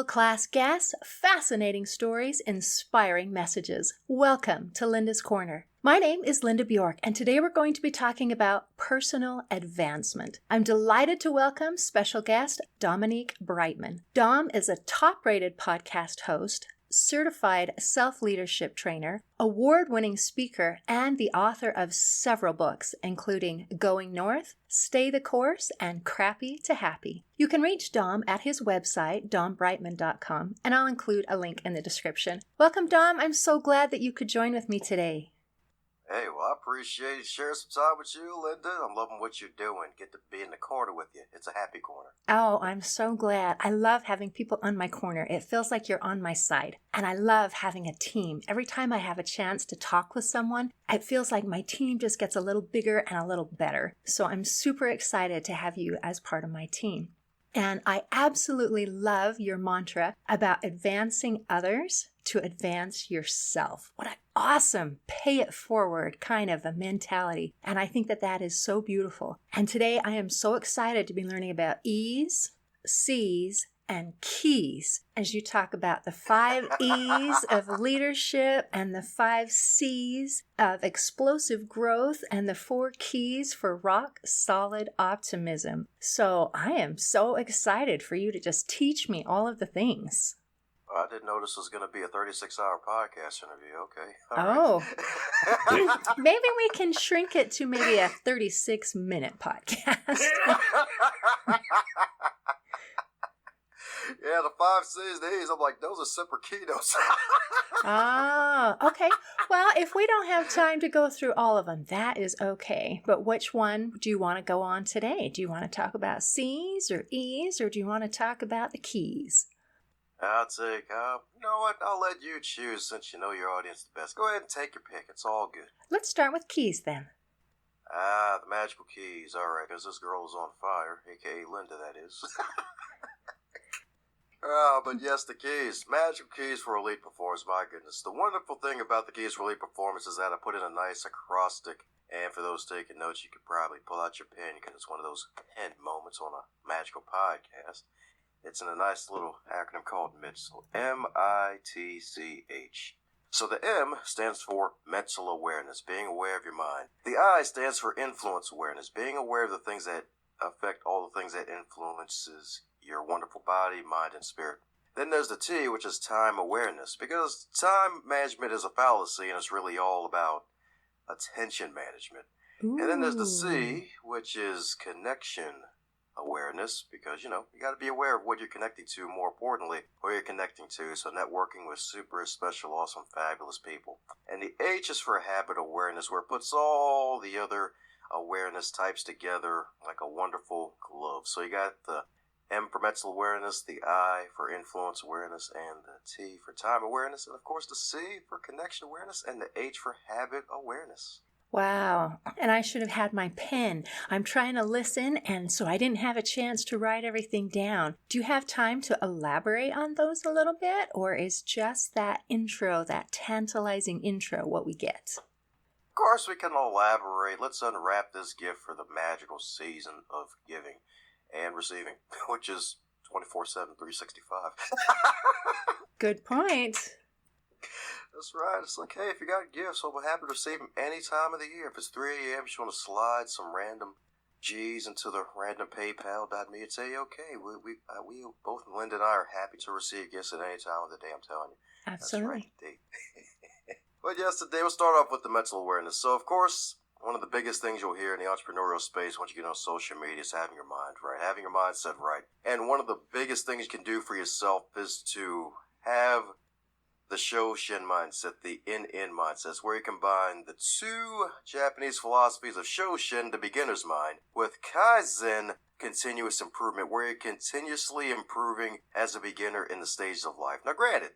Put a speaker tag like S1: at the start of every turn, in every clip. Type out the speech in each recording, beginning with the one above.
S1: World-class guests, fascinating stories, inspiring messages. Welcome to Linda's Corner. My name is Linda Bjork, and today we're going to be talking about personal advancement. I'm delighted to welcome special guest Dominique Brightmon. Dom is a top-rated podcast host, certified self-leadership trainer, award-winning speaker, and the author of several books, including Going North, Stay the Course, and Crappy to Happy. You can reach Dom at his website, dombrightmon.com, and I'll include a link in the description. Welcome, Dom. I'm so glad that you could join with me today.
S2: Hey, well, I appreciate sharing some time with you, Linda. I'm loving what you're doing. Get to be in the corner with you. It's a happy corner.
S1: Oh, I'm so glad. I love having people on my corner. It feels like you're on my side. And I love having a team. Every time I have a chance to talk with someone, it feels like my team just gets a little bigger and a little better. So I'm super excited to have you as part of my team. And I absolutely love your mantra about advancing others to advance yourself. What an awesome pay it forward kind of a mentality. And I think that that is so beautiful. And today I am so excited to be learning about E's, C's, and keys as you talk about the 5 E's of leadership and the 5 C's of explosive growth and the 4 keys for rock solid optimism. So I am so excited for you to just teach me all of the things.
S2: I didn't know this was going to be a 36-hour podcast interview. Okay.
S1: All right. Maybe we can shrink it to maybe a 36-minute podcast.
S2: Yeah, the 5 C's, the E's, I'm like, those are separate keynotes.
S1: Okay. Well, if we don't have time to go through all of them, that is okay. But which one do you want to go on today? Do you want to talk about C's or E's, or do you want to talk about the keys?
S2: I'll take, you know what, I'll let you choose since you know your audience the best. Go ahead and take your pick. It's all good.
S1: Let's start with keys then.
S2: The magical keys. All right, because this girl is on fire, a.k.a. Linda, that is. But yes, the keys. Magical keys for elite performance. My goodness. The wonderful thing about the keys for elite performance is that I put in a nice acrostic. And for those taking notes, you could probably pull out your pen because it's one of those pen moments on a magical podcast. It's in a nice little acronym called MITCH. M-I-T-C-H. So the M stands for mental awareness, being aware of your mind. The I stands for influence awareness, being aware of the things that affect all the things that influences your wonderful body, mind, and spirit. Then there's the T, which is time awareness, because time management is a fallacy and it's really all about attention management.
S1: Ooh.
S2: And then there's the C, which is connection awareness, because, you got to be aware of what you're connecting to, more importantly, who you're connecting to, so networking with super special, awesome, fabulous people. And the H is for habit awareness, where it puts all the other awareness types together like a wonderful glove. So you got the M for mental awareness, the I for influence awareness, and the T for time awareness, and of course the C for connection awareness, and the H for habit awareness.
S1: Wow. And I should have had my pen. I'm trying to listen, and so I didn't have a chance to write everything down. Do you have time to elaborate on those a little bit, or is just that intro, that tantalizing intro, what we get?
S2: Of course we can elaborate. Let's unwrap this gift for the magical season of giving and receiving, which is 24/7, 365.
S1: Good point.
S2: That's right. It's like, hey, if you got gifts, we're happy to receive them any time of the year. If it's 3 a.m., you want to slide some random G's into the random PayPal.me and say, okay, we both Linda and I are happy to receive gifts at any time of the day, I'm telling you.
S1: Absolutely.
S2: That's right. But yes, today we'll start off with the mental awareness. So, of course, one of the biggest things you'll hear in the entrepreneurial space once you get on social media is having your mind right, having your mindset right. And one of the biggest things you can do for yourself is to have the Shoshin mindset, the in mindset, where you combine the 2 Japanese philosophies of Shoshin, the beginner's mind, with Kaizen, continuous improvement, where you're continuously improving as a beginner in the stages of life. Now, granted,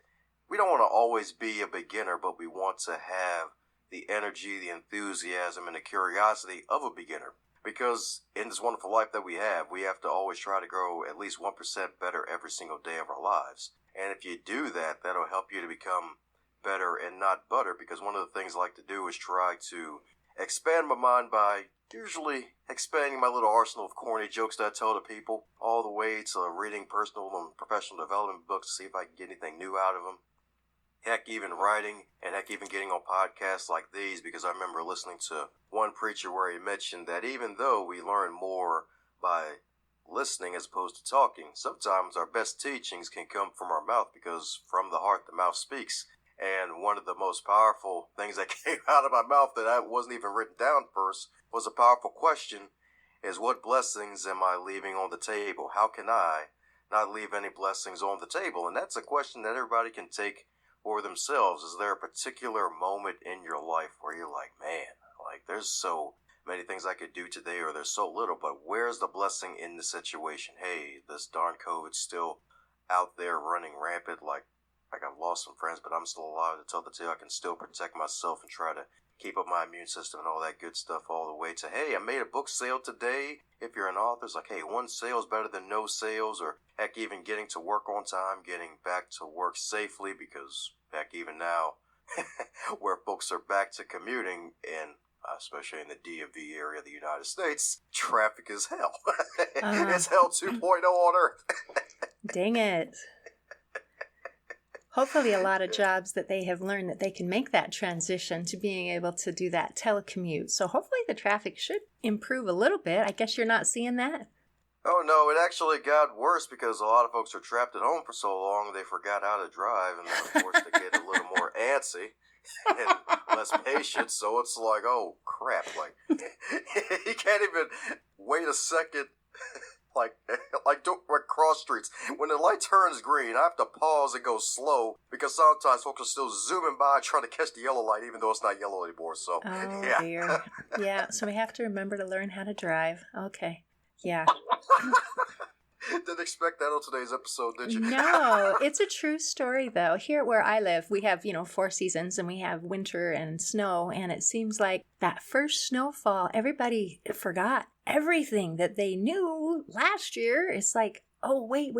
S2: we don't want to always be a beginner, but we want to have the energy, the enthusiasm, and the curiosity of a beginner. Because in this wonderful life that we have to always try to grow at least 1% better every single day of our lives. And if you do that, that'll help you to become better and not butter, because one of the things I like to do is try to expand my mind by usually expanding my little arsenal of corny jokes that I tell to people, all the way to reading personal and professional development books to see if I can get anything new out of them. Heck, even writing, and heck, even getting on podcasts like these, because I remember listening to one preacher where he mentioned that even though we learn more by listening as opposed to talking, sometimes our best teachings can come from our mouth, because from the heart the mouth speaks. And one of the most powerful things that came out of my mouth that I wasn't even written down first was a powerful question, is what blessings am I leaving on the table? How can I not leave any blessings on the table? And that's a question that everybody can take for themselves. Is there a particular moment in your life where you're like, man, like there's so many things I could do today, or there's so little, but where's the blessing in the situation? Hey, this darn COVID's still out there running rampant. Like I've lost some friends, but I'm still alive to tell the tale. I can still protect myself and try to keep up my immune system and all that good stuff, all the way to, hey, I made a book sale today. If you're an author, it's like, hey, one sale is better than no sales. Or heck, even getting to work on time, getting back to work safely, because heck, even now where folks are back to commuting, and especially in the DMV area of the United States, traffic is hell. It's hell 2.0 on Earth.
S1: Dang it. Hopefully a lot of jobs that they have learned that they can make that transition to being able to do that telecommute. So hopefully the traffic should improve a little bit. I guess you're not seeing that?
S2: Oh no, it actually got worse because a lot of folks are trapped at home for so long they forgot how to drive, and then of course they get a little more antsy and less patient. So it's like, oh crap, like you can't even wait a second. Don't cross streets. When the light turns green, I have to pause and go slow, because sometimes folks are still zooming by trying to catch the yellow light, even though it's not yellow anymore. So, yeah.
S1: Dear. Yeah, so we have to remember to learn how to drive. Okay. Yeah.
S2: Didn't expect that on today's episode, did you?
S1: No, it's a true story, though. Here where I live, we have, 4 seasons, and we have winter and snow, and it seems like that first snowfall, everybody forgot everything that they knew last year. It's like, oh, wait,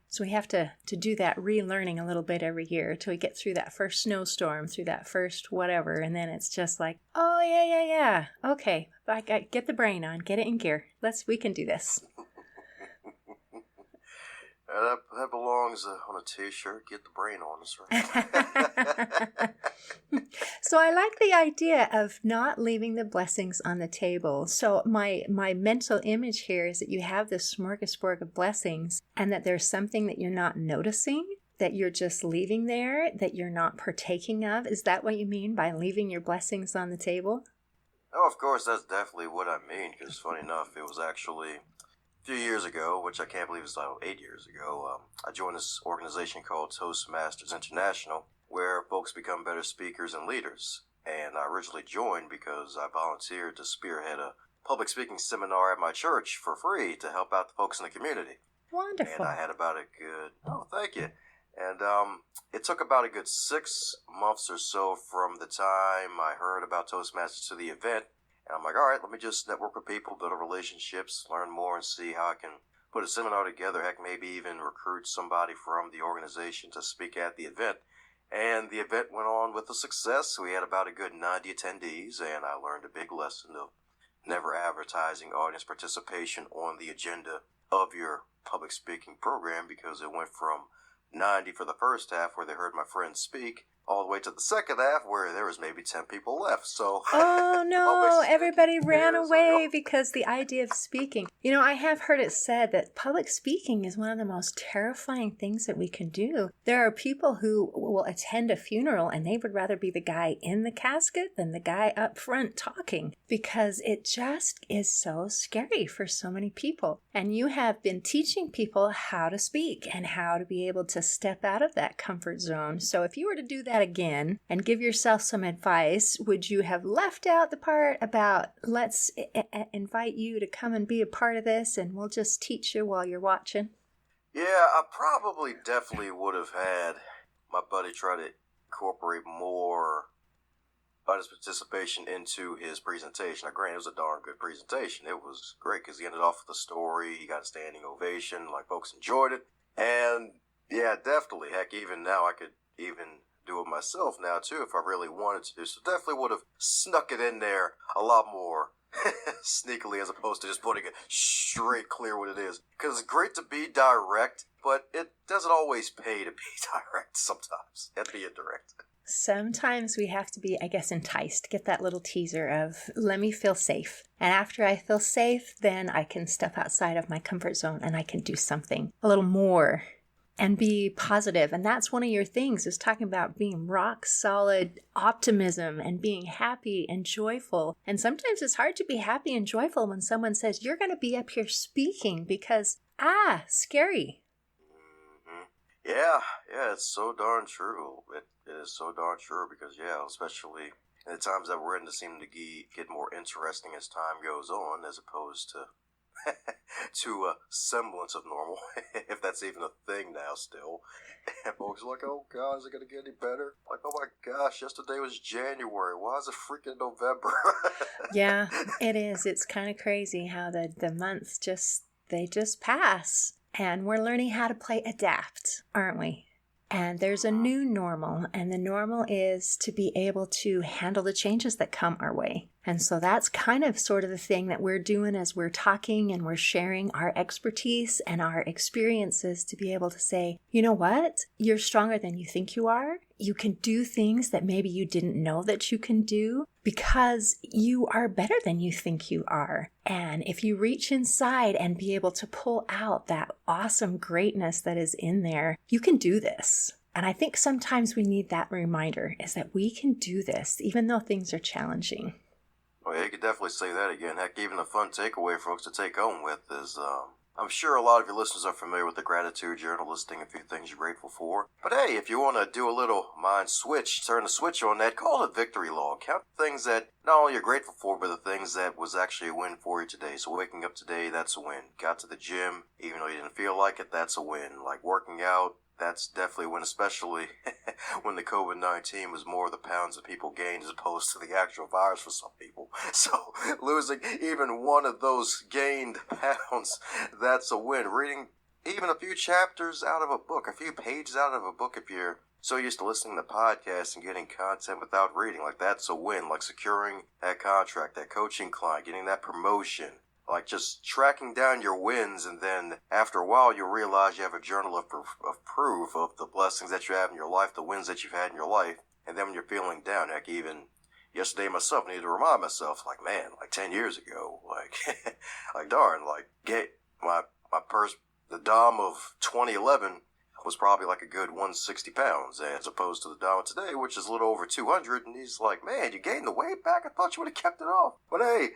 S1: so we have to do that relearning a little bit every year till we get through that first snowstorm, through that first whatever, and then it's just like, oh, yeah, okay, get the brain on, get it in gear. We can do this.
S2: That belongs on a t-shirt. Get the brain on us, right?
S1: So I like the idea of not leaving the blessings on the table. So my mental image here is that you have this smorgasbord of blessings, and that there's something that you're not noticing, that you're just leaving there, that you're not partaking of. Is that what you mean by leaving your blessings on the table?
S2: Oh, of course, that's definitely what I mean, because funny enough, it was actually a few years ago, which I can't believe it's like 8 years ago, I joined this organization called Toastmasters International, where folks become better speakers and leaders. And I originally joined because I volunteered to spearhead a public speaking seminar at my church for free to help out the folks in the community.
S1: Wonderful.
S2: And I had about a good, thank you. And it took about a good 6 months or so from the time I heard about Toastmasters to the event. And I'm like, all right, let me just network with people, build relationships, learn more, and see how I can put a seminar together. Heck, maybe even recruit somebody from the organization to speak at the event. And the event went on with a success. We had about a good 90 attendees, and I learned a big lesson of never advertising audience participation on the agenda of your public speaking program, because it went from 90 for the first half where they heard my friends speak, all the way to the second half where there was maybe 10 people left. So,
S1: oh no, everybody ran away because the idea of speaking. I have heard it said that public speaking is one of the most terrifying things that we can do. There are people who will attend a funeral and they would rather be the guy in the casket than the guy up front talking, because it just is so scary for so many people. And you have been teaching people how to speak and how to be able to step out of that comfort zone. So if you were to do that again and give yourself some advice, would you have left out the part about let's invite you to come and be a part of this and we'll just teach you while you're watching?
S2: Yeah, I probably definitely would have had my buddy try to incorporate more audience participation into his presentation. Now, granted, it was a darn good presentation. It was great because he ended off with a story. He got a standing ovation. Like, folks enjoyed it. And yeah, definitely. Heck, even now I could even do it myself now too if I really wanted to. So definitely would have snuck it in there a lot more sneakily as opposed to just putting it straight clear what it is. Because it's great to be direct, but it doesn't always pay to be direct sometimes. You have to be indirect.
S1: Sometimes we have to be, I guess, enticed, get that little teaser of, let me feel safe. And after I feel safe, then I can step outside of my comfort zone and I can do something a little more and be positive. And that's one of your things, is talking about being rock solid optimism and being happy and joyful. And sometimes it's hard to be happy and joyful when someone says, you're going to be up here speaking because, scary.
S2: Mm-hmm. Yeah, it's so darn true. It is so darn true because, especially in the times that we're in, to seem to get more interesting as time goes on, as opposed to to a semblance of normal, if that's even a thing now still. And folks are like, oh God, is it going to get any better? Like, oh my gosh, yesterday was January. Why is it freaking November?
S1: Yeah, it is. It's kind of crazy how the months they just pass. And we're learning how to play adapt, aren't we? And there's a new normal, and the normal is to be able to handle the changes that come our way. And so that's kind of sort of the thing that we're doing as we're talking and we're sharing our expertise and our experiences, to be able to say, you know what? You're stronger than you think you are. You can do things that maybe you didn't know that you can do because you are better than you think you are. And if you reach inside and be able to pull out that awesome greatness that is in there, you can do this. And I think sometimes we need that reminder, is that we can do this even though things are challenging.
S2: Well, yeah, you could definitely say that again. Heck, even a fun takeaway for folks to take home with is, I'm sure a lot of your listeners are familiar with the gratitude journal, listing a few things you're grateful for. But hey, if you want to do a little mind switch, turn the switch on that, call it a victory log. Count things that not only you're grateful for, but the things that was actually a win for you today. So waking up today, that's a win. Got to the gym, even though you didn't feel like it, that's a win. Like working out, that's definitely a win, especially when the COVID-19 was more of the pounds that people gained as opposed to the actual virus for some people. So losing even one of those gained pounds, that's a win. Reading even a few chapters out of a book, a few pages out of a book, if you're so used to listening to podcasts and getting content without reading, like that's a win. Like securing that contract, that coaching client, getting that promotion. Like just tracking down your wins, and then after a while you'll realize you have a journal of proof of the blessings that you have in your life, the wins that you've had in your life. And then when you're feeling down, like even yesterday myself, I needed to remind myself, like, man, like 10 years ago, like, like darn, like get my purse, the Dom of 2011 was probably like a good 160 pounds as opposed to the Dom of today, which is a little over 200. And he's like, man, you gained the weight back? I thought you would have kept it off. But hey,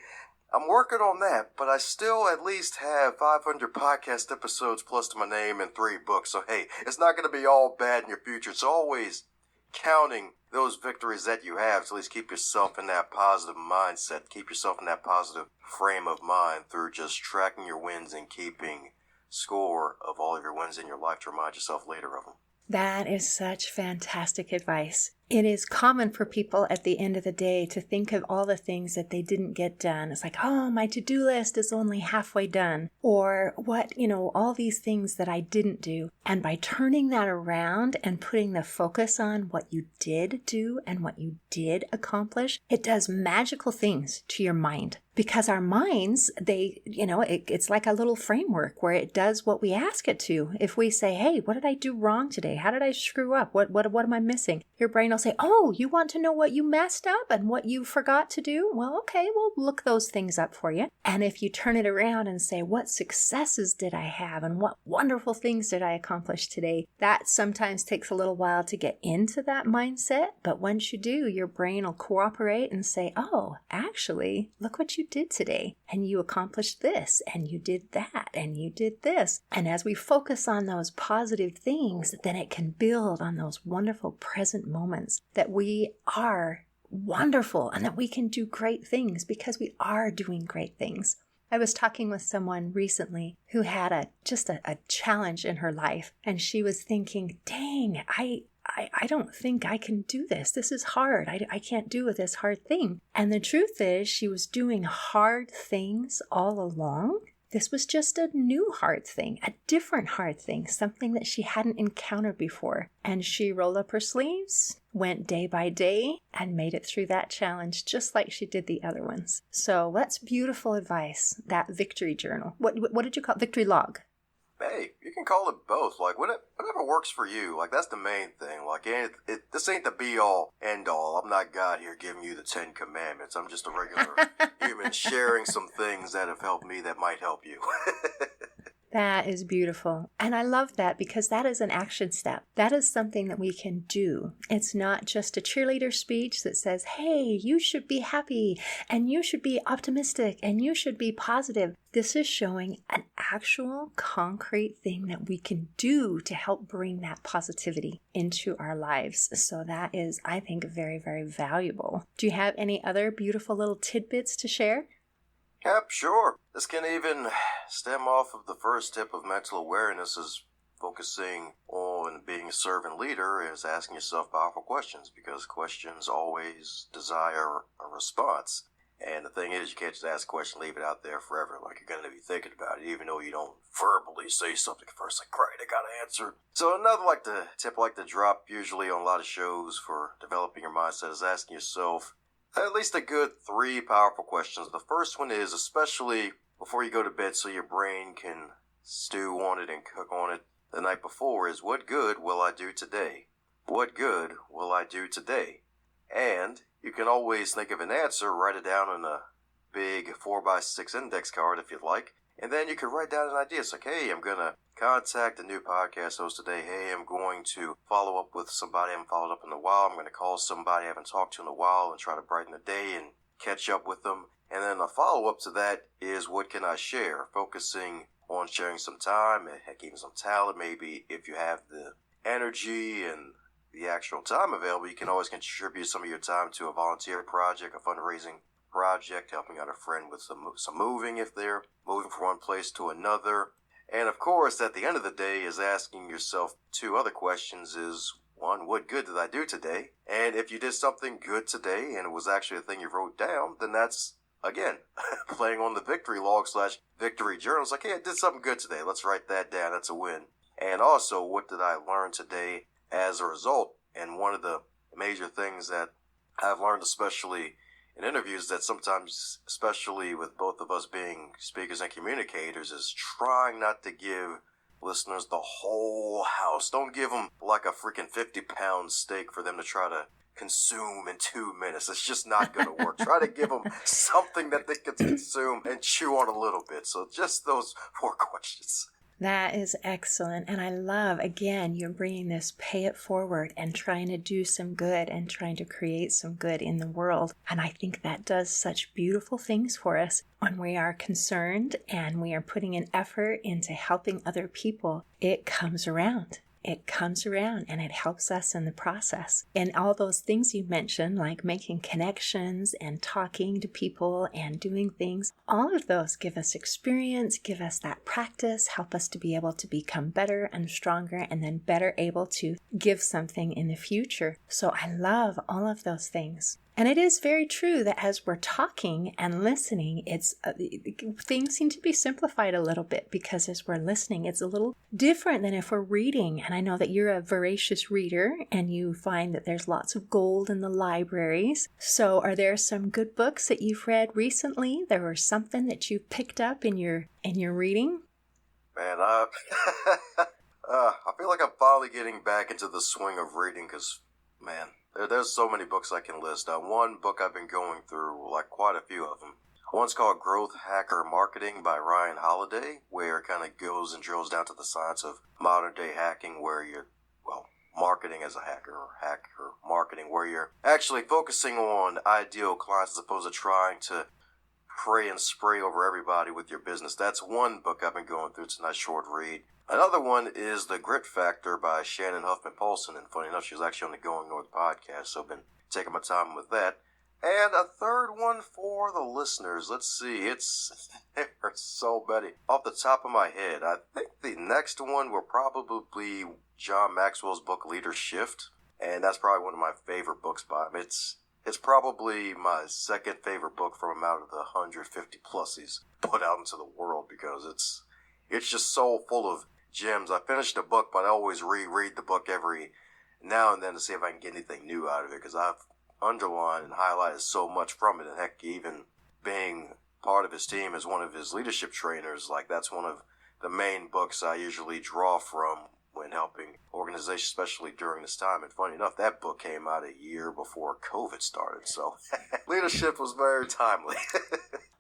S2: I'm working on that, but I still at least have 500 podcast episodes plus to my name and 3 books. So hey, it's not going to be all bad in your future. It's always counting those victories that you have to at least keep yourself in that positive mindset, keep yourself in that positive frame of mind through just tracking your wins and keeping score of all of your wins in your life to remind yourself later of them.
S1: That is such fantastic advice. It is common for people at the end of the day to think of all the things that they didn't get done. It's like, oh, my to-do list is only halfway done. Or all these things that I didn't do. And by turning that around and putting the focus on what you did do and what you did accomplish, it does magical things to your mind. Because our minds, it's like a little framework where it does what we ask it to. If we say, hey, what did I do wrong today? How did I screw up? What am I missing? Your brain will say, oh, you want to know what you messed up and what you forgot to do? Well, okay, we'll look those things up for you. And if you turn it around and say, what successes did I have and what wonderful things did I accomplish today? That sometimes takes a little while to get into that mindset. But once you do, your brain will cooperate and say, oh, actually, look what you did today. And you accomplished this and you did that and you did this. And as we focus on those positive things, then it can build on those wonderful present moments that we are wonderful and that we can do great things because we are doing great things. I was talking with someone recently who had a challenge in her life, and she was thinking, dang, I don't think I can do this. This is hard. I can't do this hard thing. And the truth is, she was doing hard things all along. this was just a new hard thing, a different hard thing, something that she hadn't encountered before. And she rolled up her sleeves, went day by day, and made it through that challenge just like she did the other ones. So that's beautiful advice, that victory journal. What did you call it? Victory log?
S2: Hey, you can call it both. Like, whatever works for you. Like, that's the main thing. Like, this ain't the be-all, end-all. I'm not God here giving you the 10 Commandments. I'm just a regular human sharing some things that have helped me that might help you.
S1: That is beautiful. And I love that because that is an action step. That is something that we can do. It's not just a cheerleader speech that says, hey, you should be happy and you should be optimistic and you should be positive. This is showing an actual concrete thing that we can do to help bring that positivity into our lives. So that is, I think, very, very valuable. Do you have any other beautiful little tidbits to share?
S2: Yep, sure. This can even stem off of the first tip of mental awareness is focusing on being a servant leader is asking yourself powerful questions because questions always desire a response. And the thing is, you can't just ask a question, leave it out there forever. Like, you're going to be thinking about it, even though you don't verbally say something first. Like, great, I got an answer. So another tip I like to drop usually on a lot of shows for developing your mindset is asking yourself at least a good 3 powerful questions. The first one is, especially before you go to bed so your brain can stew on it and cook on it the night before, is what good will I do today? What good will I do today? And you can always think of an answer, write it down on a big 4x6 index card if you'd like, and then you can write down an idea. It's like, hey, I'm going to contact a new podcast host today. Hey, I'm going to follow up with somebody I haven't followed up in a while. I'm going to call somebody I haven't talked to in a while and try to brighten the day and catch up with them. And then a follow-up to that is, what can I share? Focusing on sharing some time, and heck, even some talent. Maybe if you have the energy and the actual time available, you can always contribute some of your time to a volunteer project, a fundraising project, helping out a friend with some moving if they're moving from one place to another. And of course, at the end of the day is asking yourself 2 other questions is, 1, what good did I do today? And if you did something good today and it was actually a thing you wrote down, then that's, again, playing on the victory log / victory journal. It's like, hey, I did something good today. Let's write that down. That's a win. And also, what did I learn today as a result? And one of the major things that I've learned, especially in interviews, that sometimes, especially with both of us being speakers and communicators, is trying not to give listeners the whole house. Don't give them like a freaking 50-pound steak for them to try to consume in 2 minutes. It's just not going to work. Try to give them something that they can consume and chew on a little bit. So just those 4 questions.
S1: That is excellent. And I love, again, you're bringing this pay it forward and trying to do some good and trying to create some good in the world. And I think that does such beautiful things for us when we are concerned and we are putting an effort into helping other people. It comes around. It comes around and it helps us in the process. And all those things you mentioned, like making connections and talking to people and doing things, all of those give us experience, give us that practice, help us to be able to become better and stronger and then better able to give something in the future. So I love all of those things. And it is very true that as we're talking and listening, it's things seem to be simplified a little bit because as we're listening, it's a little different than if we're reading. And I know that you're a voracious reader and you find that there's lots of gold in the libraries. So are there some good books that you've read recently? There was something that you picked up in your reading?
S2: Man, I feel like I'm finally getting back into the swing of reading because, man, there's so many books I can list. One book I've been going through, like quite a few of them. One's called Growth Hacker Marketing by Ryan Holiday, where it kind of goes and drills down to the science of modern day hacking, where you're, marketing as a hacker or hacker marketing, where you're actually focusing on ideal clients as opposed to trying to pray and spray over everybody with your business. That's one book I've been going through. It's a nice short read. Another one is The Grit Factor by Shannon Huffman-Paulson, and funny enough, she was actually on the Going North podcast, so I've been taking my time with that. And a third one for the listeners. Let's see, there are so many. Off the top of my head, I think the next one will probably be John Maxwell's book, Leader Shift, and that's probably one of my favorite books by him. It's probably my second favorite book from him out of the 150 plus he's put out into the world, because it's just so full of gems. I finished a book, but I always reread the book every now and then to see if I can get anything new out of it, because I've underlined and highlighted so much from it. And heck, even being part of his team as one of his leadership trainers, like that's one of the main books I usually draw from when helping organizations, especially during this time. And funny enough, that book came out a year before COVID started, so leadership was very timely.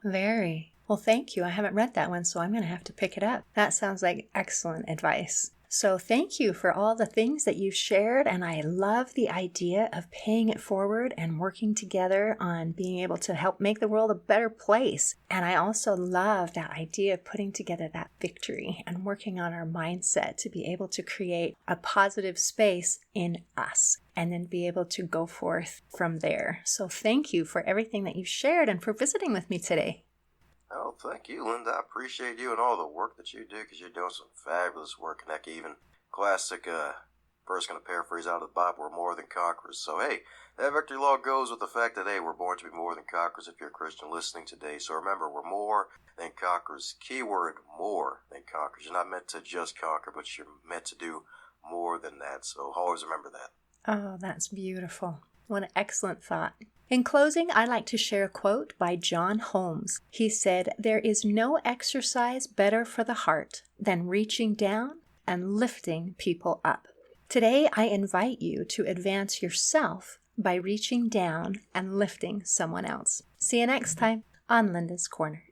S1: Very. Well, thank you. I haven't read that one, so I'm going to have to pick it up. That sounds like excellent advice. So thank you for all the things that you've shared, and I love the idea of paying it forward and working together on being able to help make the world a better place. And I also love that idea of putting together that victory and working on our mindset to be able to create a positive space in us and then be able to go forth from there. So thank you for everything that you've shared and for visiting with me today.
S2: Oh, thank you, Linda. I appreciate you and all the work that you do, because you're doing some fabulous work. And heck, even classic, first going to paraphrase out of the Bible, we're more than conquerors. So, hey, that victory law goes with the fact that, hey, we're born to be more than conquerors if you're a Christian listening today. So remember, we're more than conquerors. Keyword, more than conquerors. You're not meant to just conquer, but you're meant to do more than that. So always remember that.
S1: Oh, that's beautiful. What an excellent thought. In closing, I'd like to share a quote by John Holmes. He said, "There is no exercise better for the heart than reaching down and lifting people up." Today, I invite you to advance yourself by reaching down and lifting someone else. See you next time on Linda's Corner.